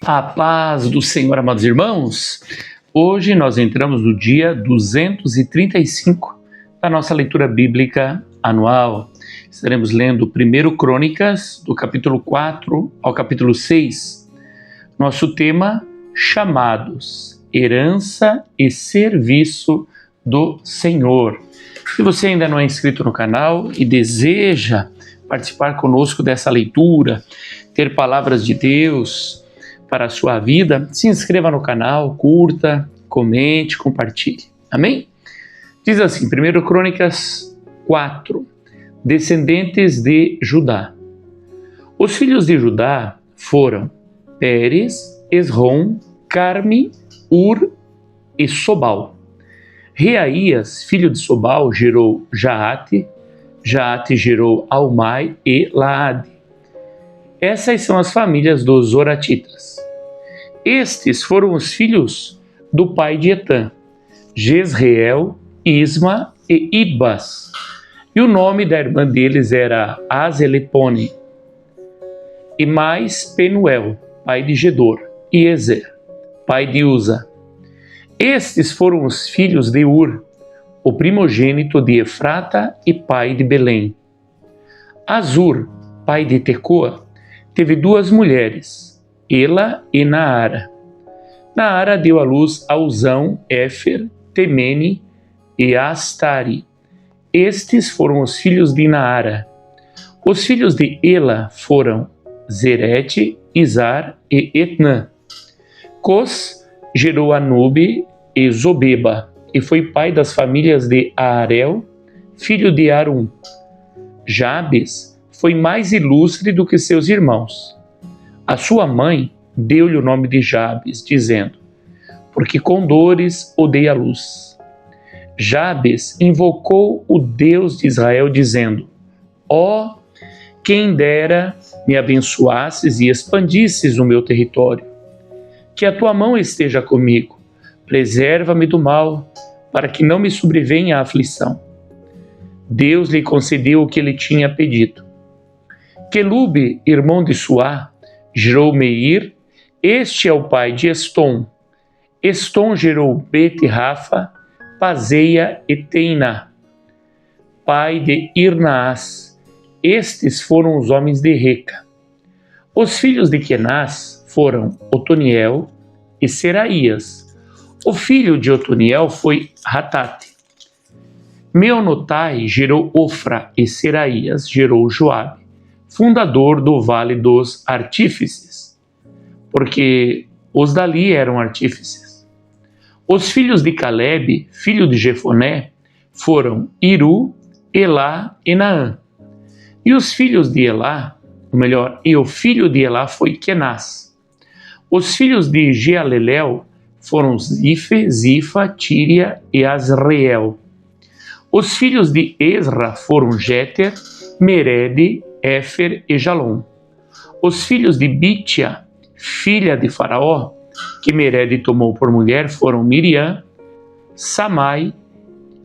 A paz do Senhor, amados irmãos. Hoje nós entramos no dia 235 da nossa leitura bíblica anual. Estaremos lendo 1 Crônicas, do capítulo 4 ao capítulo 6. Nosso tema, chamados, herança e serviço do Senhor. Se você ainda não é inscrito no canal e deseja participar conosco dessa leitura, ter palavras de Deus para a sua vida, se inscreva no canal, curta, comente, compartilhe. Amém? Diz assim, 1 Crônicas 4, descendentes de Judá. Os filhos de Judá foram Pérez, Esrom, Carme, Ur e Sobal. Reaías, filho de Sobal, gerou Jaate, Jaate gerou Almai e Laade. Essas são as famílias dos Zoratitas. Estes foram os filhos do pai de Etã, Jezreel, Isma e Idbas. E o nome da irmã deles era Azelepone. E mais Penuel, pai de Gedor, e Ezer, pai de Uza. Estes foram os filhos de Ur, o primogênito de Efrata e pai de Belém. Azur, pai de Tecoa, teve duas mulheres, Ela e Naara. Naara deu à luz a Uzão, Éfer, Temene e Astari. Estes foram os filhos de Naara. Os filhos de Ela foram Zerete, Izar e Etnã. Cos gerou Anube e Zobeba, e foi pai das famílias de Aarel, filho de Arum. Jabes foi mais ilustre do que seus irmãos. A sua mãe deu-lhe o nome de Jabes, dizendo, porque com dores o dei à luz. Jabes invocou o Deus de Israel, dizendo, ó, quem dera me abençoasses e expandisses o meu território. Que a tua mão esteja comigo, preserva-me do mal, para que não me sobrevenha a aflição. Deus lhe concedeu o que ele tinha pedido. Quelube, irmão de Suá, gerou Meir, este é o pai de Estom. Estom gerou Bet-Rafa, Pazeia e Teiná, pai de Irnaás. Estes foram os homens de Reca. Os filhos de Kenaz foram Otoniel e Seraías. O filho de Otoniel foi Hatate. Meonotai gerou Ofra e Seraías gerou Joabe, fundador do Vale dos Artífices, porque os dali eram artífices. Os filhos de Calebe, filho de Jefoné, foram Iru, Elá e Naã. E os filhos de Elá, o filho de Elá foi Kenaz. Os filhos de Jealelel foram Zife, Zifa, Tíria e Azreel. Os filhos de Ezra foram Jéter, Merede, Éfer e Jalom. Os filhos de Bitia, filha de Faraó, que Merede tomou por mulher, foram Miriam, Samai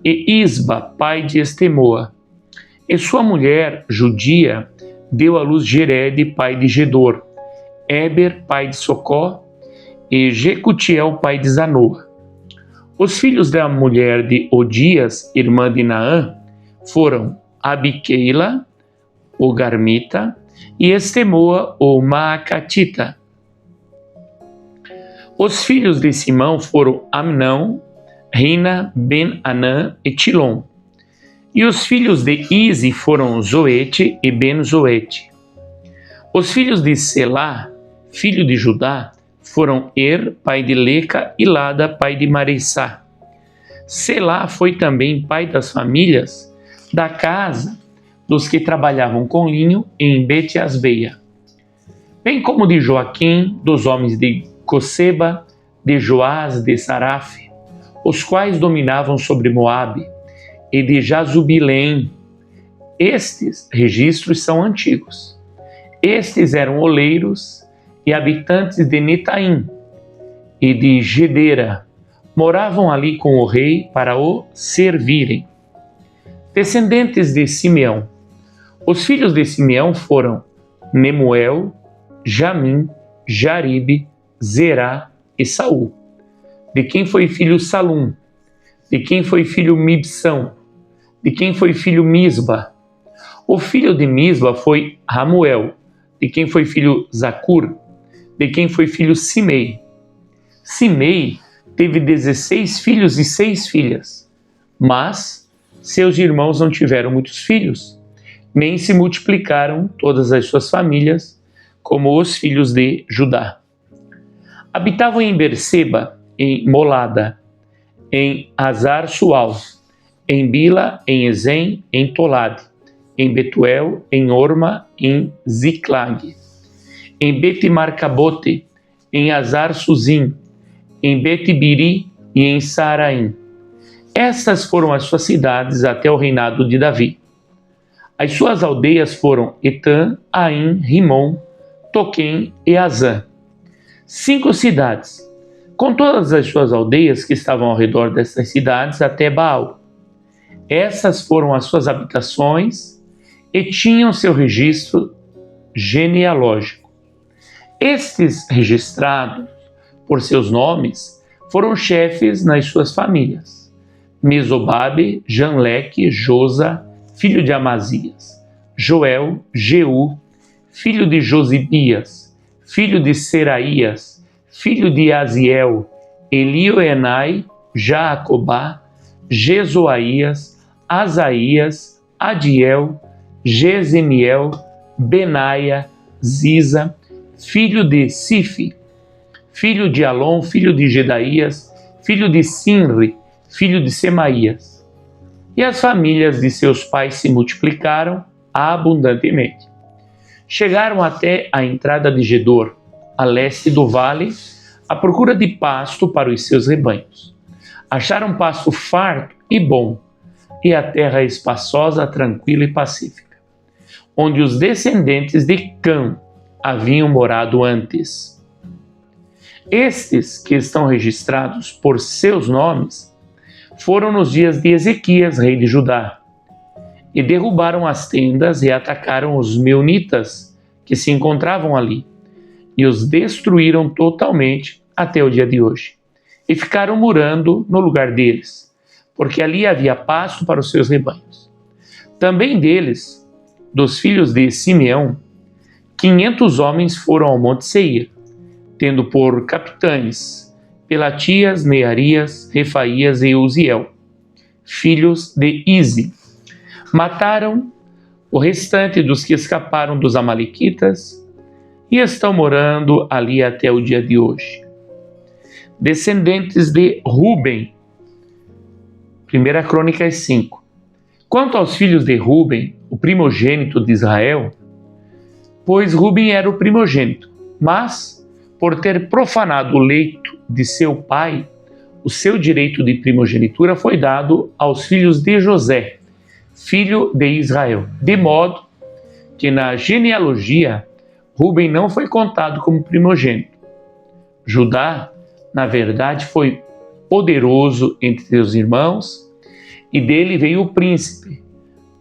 e Isba, pai de Estemoa. E sua mulher, judia, deu à luz Jered, pai de Gedor, Eber, pai de Socó, e Jecutiel, pai de Zanoa. Os filhos da mulher de Odias, irmã de Naã, foram Abiqueila, o Garmita, e Estemoa, o Maacatita. Os filhos de Simão foram Amnão, Rina, Ben-Anã e Tilom. E os filhos de Ize foram Zoete e Ben-Zoete. Os filhos de Selá, filho de Judá, foram pai de Leca, e Lada, pai de Maressá. Selá foi também pai das famílias da casa dos que trabalhavam com linho em Bet-Asbeia, bem como de Joaquim, dos homens de Coseba, de Joás, de Saraf, os quais dominavam sobre Moabe, e de Jazubilém. Estes registros são antigos. Estes eram oleiros e habitantes de Netaim e de Gedera. Moravam ali com o rei para o servirem. Descendentes de Simeão. Os filhos de Simeão foram Nemuel, Jamim, Jaribe, Zerá e Saul. De quem foi filho Salum? De quem foi filho Mibsão? De quem foi filho Misba? O filho de Misba foi Ramuel. De quem foi filho Zacur? De quem foi filho Simei? Simei teve 16 filhos e 6 filhas, mas seus irmãos não tiveram muitos filhos, nem se multiplicaram todas as suas famílias, como os filhos de Judá. Habitavam em Berseba, em Molada, em Azar-Sual, em Bila, em Ezem, em Tolade, em Betuel, em Orma, em Ziclag, em Bet-Marcabote, em Azar-Suzim, em Bet-Biri e em Saaraim. Estas foram as suas cidades até o reinado de Davi. As suas aldeias foram Etã, Aim, Rimon, Toquém e Azã. 5 cidades, com todas as suas aldeias que estavam ao redor dessas cidades até Baal. Essas foram as suas habitações e tinham seu registro genealógico. Estes registrados por seus nomes foram chefes nas suas famílias: Mesobabe, Janleque, Josa, filho de Amazias; Joel, Jeú, filho de Josibias, filho de Seraías, filho de Aziel; Elioenai, Jaacobá, Jezoaías, Asaías, Adiel, Jezemiel, Benaia, Ziza, filho de Sifi, filho de Alon, filho de Gedaías, filho de Sinri, filho de Semaías. E as famílias de seus pais se multiplicaram abundantemente. Chegaram até a entrada de Gedor, a leste do vale, à procura de pasto para os seus rebanhos. Acharam pasto farto e bom, e a terra espaçosa, tranquila e pacífica, onde os descendentes de Cã haviam morado antes. Estes que estão registrados por seus nomes foram nos dias de Ezequias, rei de Judá, e derrubaram as tendas e atacaram os meunitas que se encontravam ali, e os destruíram totalmente até o dia de hoje, e ficaram morando no lugar deles, porque ali havia pasto para os seus rebanhos. Também deles, dos filhos de Simeão, 500 homens foram ao Monte Seir, tendo por capitães Pelatias, Nearias, Refaías e Uziel, filhos de Ize. Mataram o restante dos que escaparam dos amalequitas e estão morando ali até o dia de hoje. Descendentes de Ruben, 1 Crônicas 5. Quanto aos filhos de Ruben, o primogênito de Israel, pois Ruben era o primogênito, mas, por ter profanado o leito de seu pai, o seu direito de primogenitura foi dado aos filhos de José, filho de Israel, de modo que na genealogia Ruben não foi contado como primogênito. Judá, na verdade, foi poderoso entre seus irmãos, e dele veio o príncipe,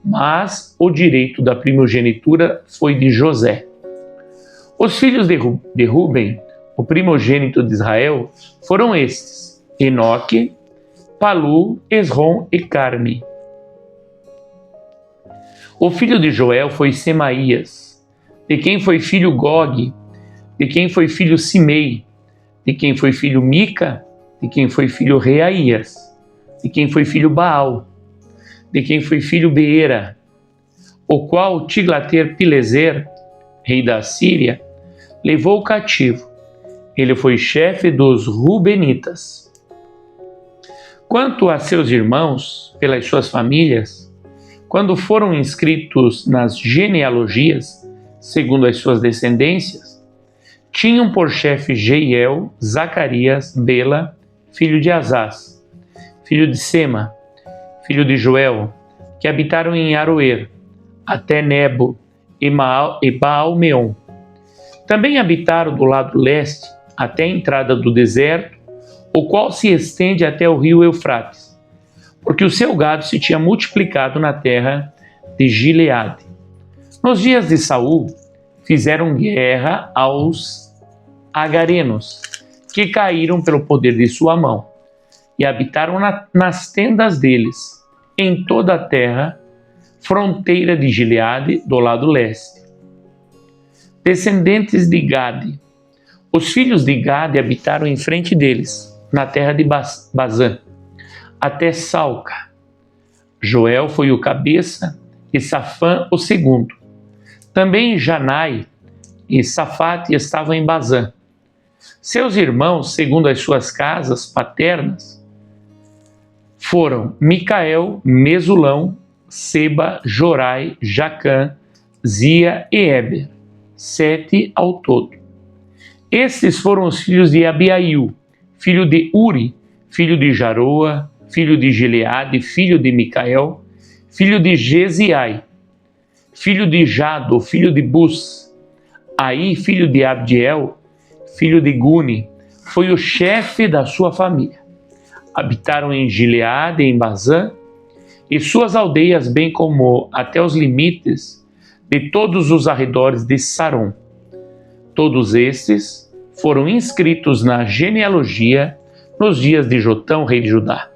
mas o direito da primogenitura foi de José. Os filhos de Ruben, o primogênito de Israel, foram estes: Enoque, Palu, Esrom e Carme. O filho de Joel foi Semaías, de quem foi filho Gog, de quem foi filho Simei, de quem foi filho Mica, de quem foi filho Reaías, de quem foi filho Baal, de quem foi filho Beera, o qual Tiglater-Pileser, rei da Síria, levou cativo. Ele foi chefe dos Rubenitas. Quanto a seus irmãos, pelas suas famílias, quando foram inscritos nas genealogias, segundo as suas descendências, tinham por chefe Jeiel, Zacarias, Bela, filho de Azaz, filho de Sema, filho de Joel, que habitaram em Aroer, até Nebo e Baal-Meon. Também habitaram do lado leste, até a entrada do deserto, o qual se estende até o rio Eufrates, porque o seu gado se tinha multiplicado na terra de Gileade. Nos dias de Saul, fizeram guerra aos agarenos, que caíram pelo poder de sua mão, e habitaram nas tendas deles, em toda a terra, fronteira de Gileade, do lado leste. Descendentes de Gade. Os filhos de Gade habitaram em frente deles, na terra de Bazã, até Salca. Joel foi o cabeça e Safã o segundo. Também Janai e Safate estavam em Bazã. Seus irmãos, segundo as suas casas paternas, foram Micael, Mesulão, Seba, Jorai, Jacã, Zia e Eber, 7 ao todo. Estes foram os filhos de Abiail, filho de Uri, filho de Jaroa, filho de Gileade, filho de Micael, filho de Geziai, filho de Jado, filho de Bus, Aí, filho de Abdiel, filho de Guni, foi o chefe da sua família. Habitaram em Gileade e em Bazã, e suas aldeias, bem como até os limites de todos os arredores de Saron. Todos estes foram inscritos na genealogia nos dias de Jotão, rei de Judá,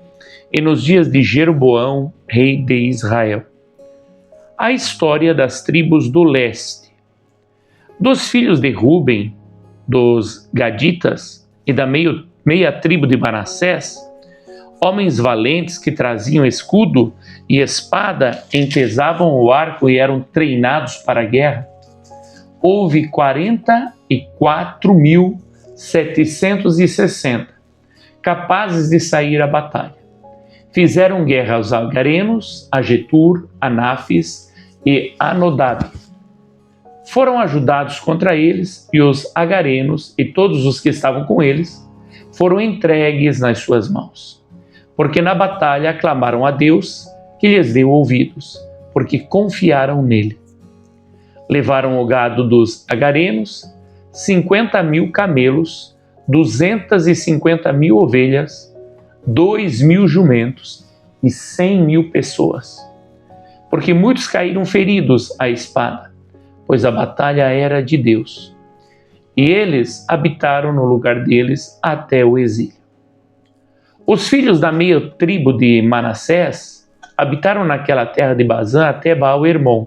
e nos dias de Jeroboão, rei de Israel. A história das tribos do leste. Dos filhos de Ruben, dos Gaditas e da meia tribo de Manassés, homens valentes que traziam escudo e espada, empesavam o arco e eram treinados para a guerra, houve 44.760 capazes de sair à batalha. Fizeram guerra aos agarenos, a Getur, a Náfis e a Nodab. Foram ajudados contra eles, e os agarenos e todos os que estavam com eles foram entregues nas suas mãos. Porque na batalha aclamaram a Deus, que lhes deu ouvidos, porque confiaram nele. Levaram o gado dos agarenos, 50.000 camelos, 250.000 ovelhas, 2.000 jumentos e 100.000 pessoas. Porque muitos caíram feridos à espada, pois a batalha era de Deus. E eles habitaram no lugar deles até o exílio. Os filhos da meia tribo de Manassés habitaram naquela terra de Bazã até Baal-Hermon,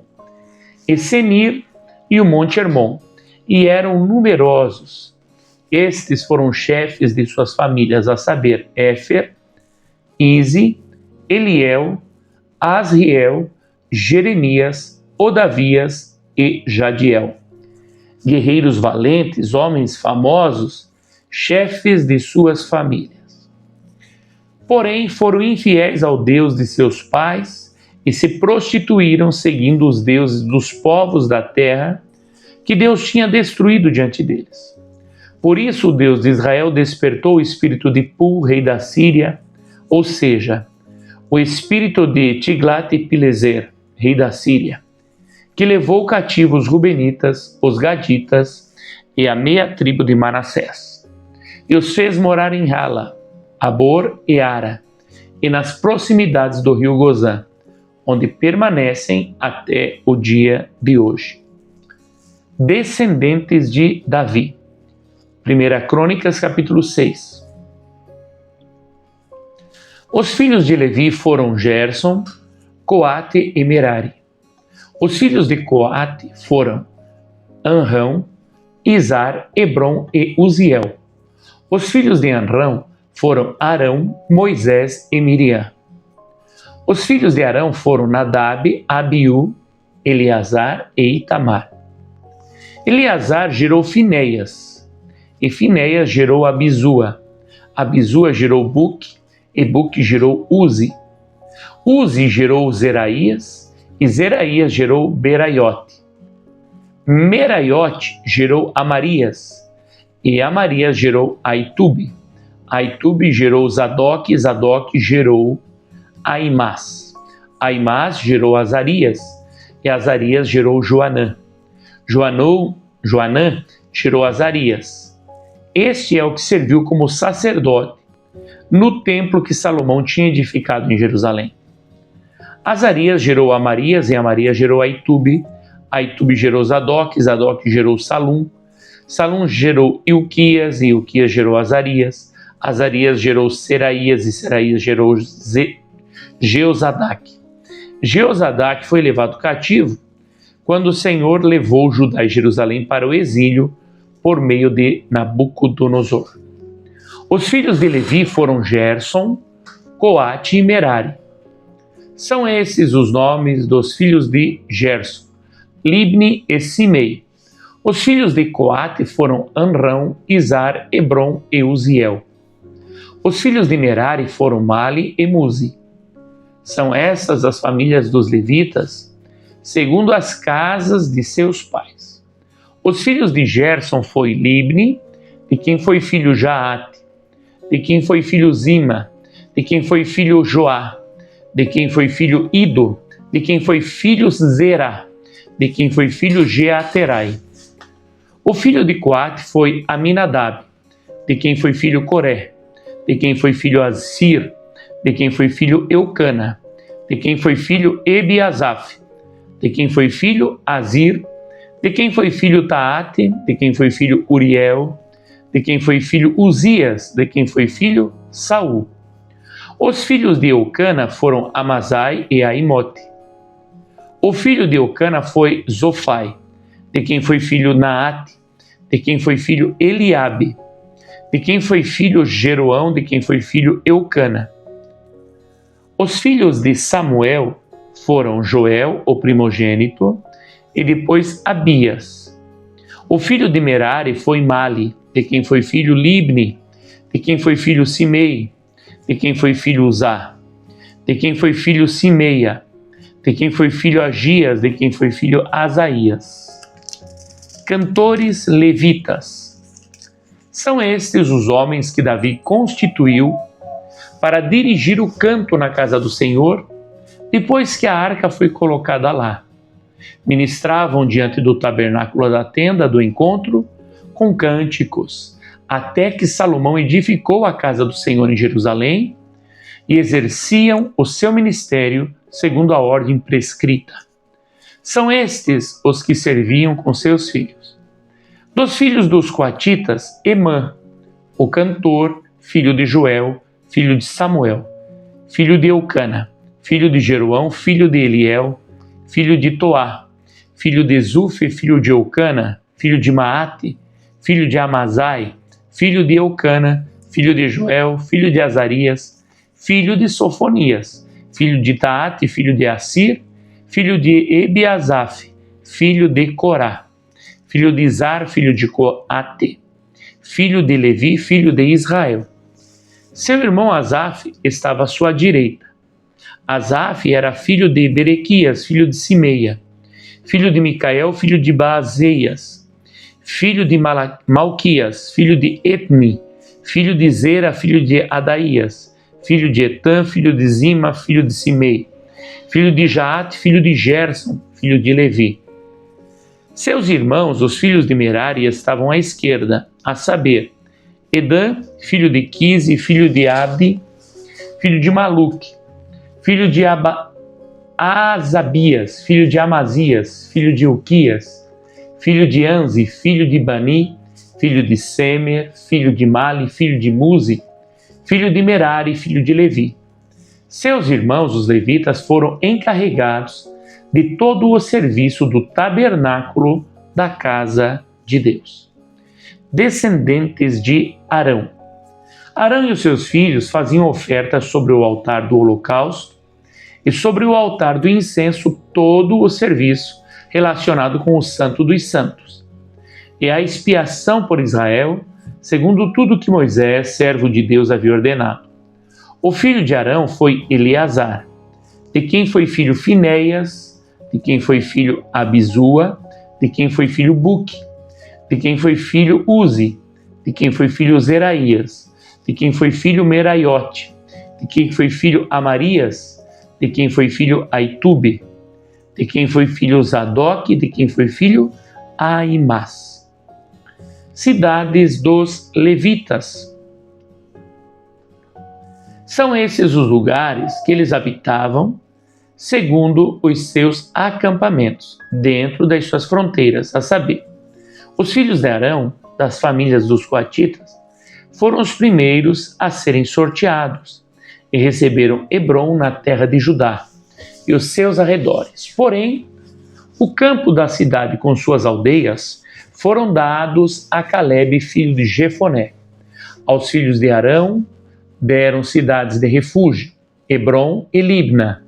e Senir e o Monte Hermon, e eram numerosos. Estes foram chefes de suas famílias, a saber, Éfer, Ize, Eliel, Asriel, Jeremias, Odavias e Jadiel. Guerreiros valentes, homens famosos, chefes de suas famílias. Porém, foram infiéis ao Deus de seus pais e se prostituíram seguindo os deuses dos povos da terra que Deus tinha destruído diante deles. Por isso o Deus de Israel despertou o espírito de Pul, rei da Síria, ou seja, o espírito de Tiglat-Pileser, rei da Síria, que levou cativo os Rubenitas, os Gaditas e a meia tribo de Manassés, e os fez morar em Hala, Abor e Ara, e nas proximidades do rio Gozã, onde permanecem até o dia de hoje. Descendentes de Davi. 1 Crônicas, capítulo 6. Os filhos de Levi foram Gerson, Coate e Merari. Os filhos de Coate foram Anrão, Izar, Hebron e Uziel. Os filhos de Anrão foram Arão, Moisés e Miriam. Os filhos de Arão foram Nadab, Abiú, Eleazar e Itamar. Eleazar gerou Finéias, e Finéias gerou Abisua. Abisua gerou Buque, e Buque gerou Uzi. Uzi gerou Zeraías, e Zeraías gerou Beraiote. Meraiote gerou Amarias, e Amarias gerou Aitube. Aitube gerou Zadok, e Zadok gerou Aimás. Aimás gerou Azarias, e Azarias gerou Joanã. Joanã gerou Azarias. Este é o que serviu como sacerdote no templo que Salomão tinha edificado em Jerusalém. Azarias gerou Amarias, e Amarias gerou Aitube. Aitube gerou Zadok, Zadok gerou Salum. Salum gerou Ilquias, e Ilquias gerou Azarias. Azarias gerou Seraías, e Seraías gerou Jeozadaque. Jeozadaque foi levado cativo quando o Senhor levou Judá e Jerusalém para o exílio por meio de Nabucodonosor. Os filhos de Levi foram Gerson, Coate e Merari. São esses os nomes dos filhos de Gerson: Libni e Simei. Os filhos de Coate foram Anrão, Izar, Hebron e Uziel. Os filhos de Merari foram Mali e Muzi. São essas as famílias dos levitas, segundo as casas de seus pais. Os filhos de Gerson foi Libni, de quem foi filho Jaate, de quem foi filho Zima, de quem foi filho Joá, de quem foi filho Ido, de quem foi filho Zerá, de quem foi filho Jeaterai. O filho de Coate foi Aminadab, de quem foi filho Coré, de quem foi filho Assir, de quem foi filho Eucana, de quem foi filho Ebiasaf, de quem foi filho Azir, de quem foi filho Taate, de quem foi filho Uriel, de quem foi filho Uzias, de quem foi filho Saul. Os filhos de Eucana foram Amazai e Aimote. O filho de Eucana foi Zofai, de quem foi filho Naate, de quem foi filho Eliabe, de quem foi filho Jeroão, de quem foi filho Eucana. Os filhos de Samuel foram Joel, o primogênito, e depois Abias. O filho de Merari foi Mali, de quem foi filho Libni, de quem foi filho Simei, de quem foi filho Uzá, de quem foi filho Simeia, de quem foi filho Agias, de quem foi filho Asaías. Cantores levitas. São estes os homens que Davi constituiu para dirigir o canto na casa do Senhor, depois que a arca foi colocada lá. Ministravam diante do tabernáculo da tenda do encontro com cânticos, até que Salomão edificou a casa do Senhor em Jerusalém, e exerciam o seu ministério segundo a ordem prescrita. São estes os que serviam com seus filhos. Dos filhos dos coatitas, Emã, o cantor, filho de Joel, filho de Samuel, filho de Eucana, filho de Jeroão, filho de Eliel, filho de Toá, filho de Zufe, filho de Eucana, filho de Maate, filho de Amazai, filho de Eucana, filho de Joel, filho de Azarias, filho de Sofonias, filho de Taate, filho de Assir, filho de Ebiasaf, filho de Corá, filho de Izar, filho de Coate, filho de Levi, filho de Israel. Seu irmão Asaf estava à sua direita. Asaf era filho de Berequias, filho de Simeia, filho de Micael, filho de Baazeias, filho de Malquias, filho de Etni, filho de Zera, filho de Adaías, filho de Etã, filho de Zima, filho de Simei, filho de Jaate, filho de Gerson, filho de Levi. Seus irmãos, os filhos de Merari, estavam à esquerda, a saber, Edã, filho de Quise, filho de Abdi, filho de Maluque, filho de Azabias, filho de Amazias, filho de Uquias, filho de Anzi, filho de Bani, filho de Semer, filho de Mali, filho de Muzi, filho de Merari, filho de Levi. Seus irmãos, os levitas, foram encarregados de todo o serviço do tabernáculo da casa de Deus. Descendentes de Arão. Arão e os seus filhos faziam ofertas sobre o altar do holocausto e sobre o altar do incenso todo o serviço relacionado com o Santo dos Santos, e a expiação por Israel, segundo tudo que Moisés, servo de Deus, havia ordenado. O filho de Arão foi Eleazar, de quem foi filho Finéias, de quem foi filho Abisua, de quem foi filho Buque, de quem foi filho Uzi, de quem foi filho Zeraías, de quem foi filho Meraiote, de quem foi filho Amarias, de quem foi filho Aitube, de quem foi filho Zadok, de quem foi filho Aimás. Cidades dos levitas. São esses os lugares que eles habitavam, segundo os seus acampamentos, dentro das suas fronteiras, a saber, Os filhos de Arão, das famílias dos coatitas, foram os primeiros a serem sorteados e receberam Hebrom na terra de Judá e os seus arredores. Porém, o campo da cidade com suas aldeias foram dados a Calebe, filho de Jefoné. Aos filhos de Arão deram cidades de refúgio, Hebrom e Libna,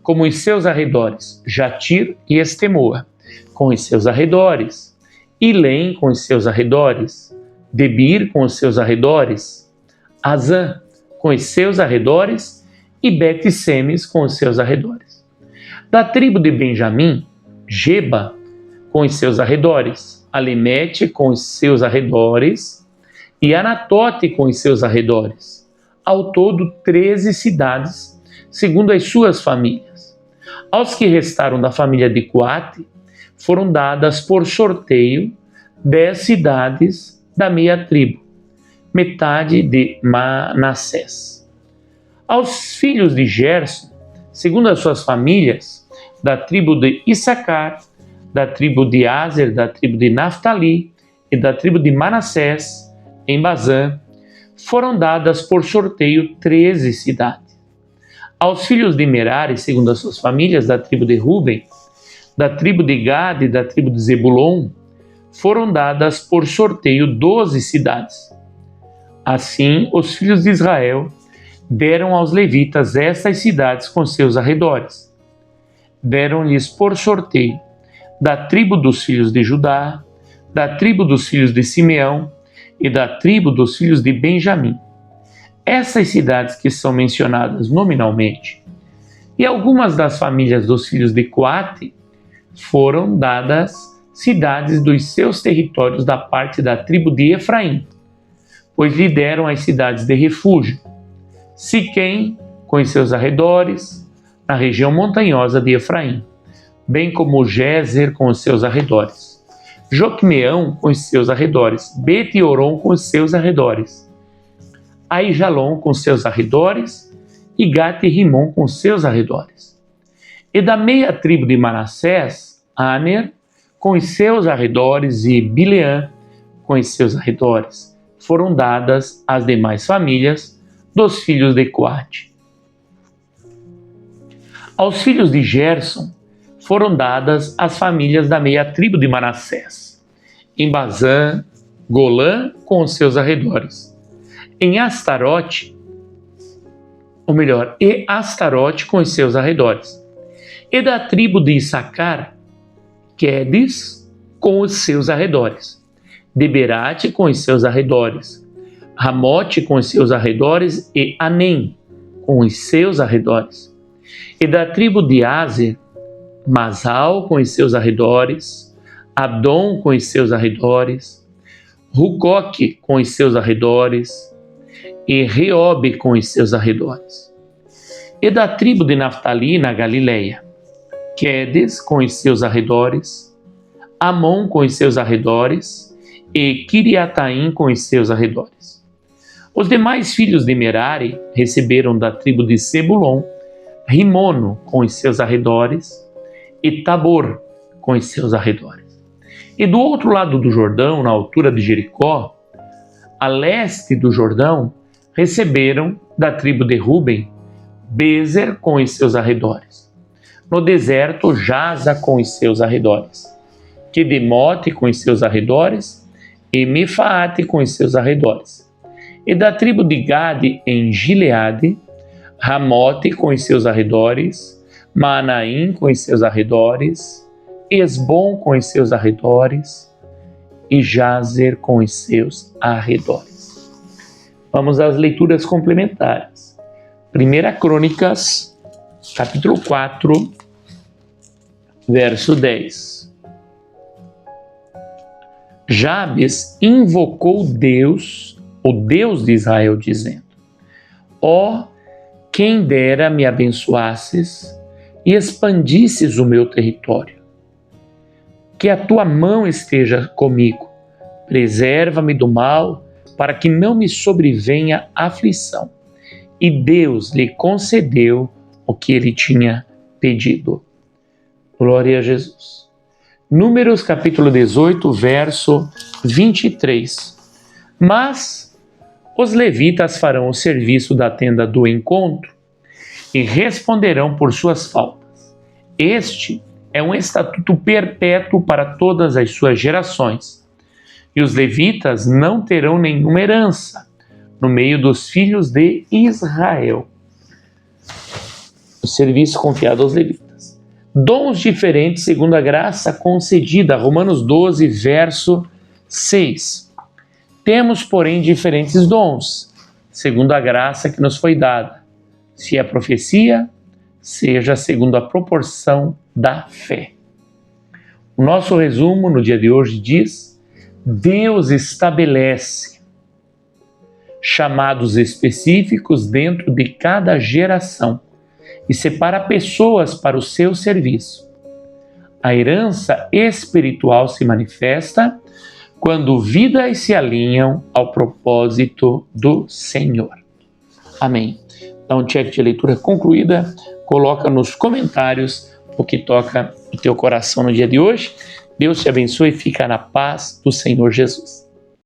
como os seus arredores, Jatir e Estemoa, com os seus arredores, Ilém com os seus arredores, Debir com os seus arredores, Azã com os seus arredores e Bet-Semes com os seus arredores. Da tribo de Benjamim, Geba com os seus arredores, Alimete com os seus arredores e Anatote com os seus arredores. Ao todo, 13 cidades, segundo as suas famílias. Aos que restaram da família de Coate, foram dadas por sorteio 10 cidades da meia tribo, metade de Manassés. Aos filhos de Gerson, segundo as suas famílias, da tribo de Issacar, da tribo de Aser, da tribo de Naftali e da tribo de Manassés, em Bazã, foram dadas por sorteio 13 cidades. Aos filhos de Merari, segundo as suas famílias, da tribo de Ruben, da tribo de Gad e da tribo de Zebulon, foram dadas por sorteio 12 cidades. Assim, os filhos de Israel deram aos levitas estas cidades com seus arredores. Deram-lhes por sorteio da tribo dos filhos de Judá, da tribo dos filhos de Simeão e da tribo dos filhos de Benjamim. Essas cidades que são mencionadas nominalmente e algumas das famílias dos filhos de Coate foram dadas cidades dos seus territórios da parte da tribo de Efraim, pois lhe deram as cidades de refúgio, Siquém com os seus arredores, na região montanhosa de Efraim, bem como Gézer com os seus arredores, Joquemeão com os seus arredores, Bet-Oron com os seus arredores, Aijalon com seus arredores e Gat-Rimon com seus arredores. E da meia tribo de Manassés, Aner com os seus arredores e Bileã com os seus arredores, foram dadas às demais famílias dos filhos de Coate. Aos filhos de Gerson foram dadas as famílias da meia tribo de Manassés, em Bazã, Golã com os seus arredores, em Astarote, e Astarote com os seus arredores, e da tribo de Issacar, Quedes com os seus arredores, Deberate com os seus arredores, Ramote com os seus arredores e Anem com os seus arredores. E da tribo de Aser, Masal com os seus arredores, Abdom com os seus arredores, Rucoque com os seus arredores e Reobe com os seus arredores. E da tribo de Naftali na Galileia, Quedes com os seus arredores, Amon com os seus arredores e Kiriataim com os seus arredores. Os demais filhos de Merari receberam da tribo de Sebulon Rimono com os seus arredores e Tabor com os seus arredores. E do outro lado do Jordão, na altura de Jericó, a leste do Jordão, receberam da tribo de Ruben Bezer com os seus arredores. No deserto, Jaza com os seus arredores, Quedemote com os seus arredores e Mefaate com os seus arredores. E da tribo de Gade em Gileade, Ramote com os seus arredores, Manaim com os seus arredores, Esbom com os seus arredores e Jazer com os seus arredores. Vamos às leituras complementares. 1 Crônicas, capítulo 4, verso 10. Jabes invocou Deus, o Deus de Israel, dizendo: Ó, quem dera me abençoasses e expandisses o meu território. Que a tua mão esteja comigo, preserva-me do mal, para que não me sobrevenha aflição. E Deus lhe concedeu o que ele tinha pedido. Glória a Jesus. Números capítulo 18, verso 23. Mas os levitas farão o serviço da tenda do encontro e responderão por suas faltas. Este é um estatuto perpétuo para todas as suas gerações. E os levitas não terão nenhuma herança no meio dos filhos de Israel. O serviço confiado aos levitas. Dons diferentes segundo a graça concedida. Romanos 12, verso 6. Temos, porém, diferentes dons, segundo a graça que nos foi dada. Se é profecia, seja segundo a proporção da fé. O nosso resumo no dia de hoje diz: Deus estabelece chamados específicos dentro de cada geração e separa pessoas para o seu serviço. A herança espiritual se manifesta quando vidas se alinham ao propósito do Senhor. Amém. Dá um check de leitura concluída, coloca nos comentários o que toca o teu coração no dia de hoje. Deus te abençoe e fica na paz do Senhor Jesus.